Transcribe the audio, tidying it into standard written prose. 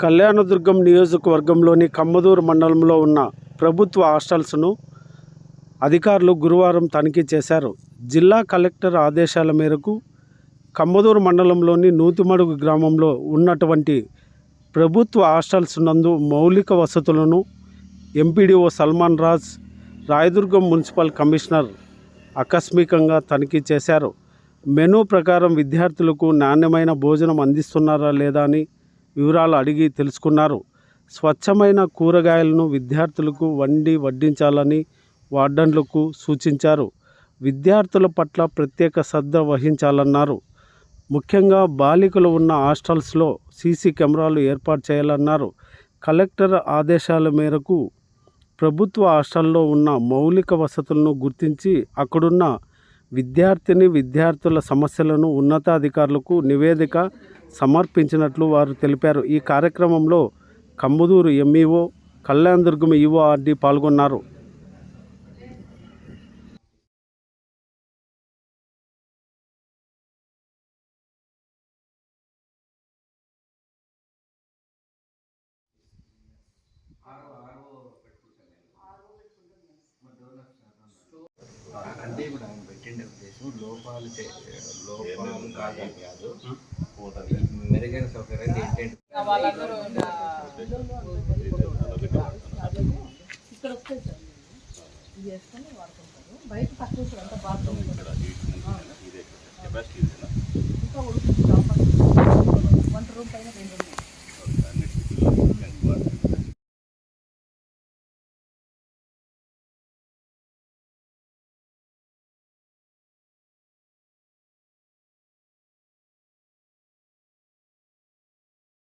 కళ్యాణదుర్గం నియోజకవర్గంలోని కమ్మదూరు మండలంలో ఉన్న ప్రభుత్వ హాస్టల్స్ను అధికారులు గురువారం తనిఖీ చేశారు. జిల్లా కలెక్టర్ ఆదేశాల మేరకు కమ్మదూరు మండలంలోని నూతిమడుగు గ్రామంలో ఉన్నటువంటి ప్రభుత్వ హాస్టల్స్ నందు మౌలిక వసతులను MPDO Salman Raj, Rayadurgam municipal commissioner ఆకస్మికంగా తనిఖీ చేశారు. మెనూ ప్రకారం విద్యార్థులకు నాణ్యమైన భోజనం అందిస్తున్నారా లేదా అని వివరాలు అడిగి తెలుసుకున్నారు. స్వచ్ఛమైన కూరగాయలను విద్యార్థులకు వడ్డించాలని వార్డన్లకు సూచించారు. విద్యార్థుల పట్ల ప్రత్యేక శ్రద్ధ వహించాలన్నారు. ముఖ్యంగా బాలికలు ఉన్న హాస్టల్స్లో సీసీ కెమెరాలు ఏర్పాటు చేయాలన్నారు. కలెక్టర్ ఆదేశాల మేరకు ప్రభుత్వ హాస్టల్లో ఉన్న మౌలిక వసతులను గుర్తించి అక్కడున్న విద్యార్థుల సమస్యలను ఉన్నతాధికారులకు నివేదిక సమర్పించినట్లు వారు తెలిపారు. ఈ కార్యక్రమంలో కమ్మదూరు ఎంఈఓ, కళ్యాణదుర్గం ఈఓఆర్డి పాల్గొన్నారు. అంటే ఇప్పుడు ఆయన పెట్టిండే ఉద్దేశం లోపాలు కాదు, మెరుగైన సౌకర్యాలు ఏంటంటే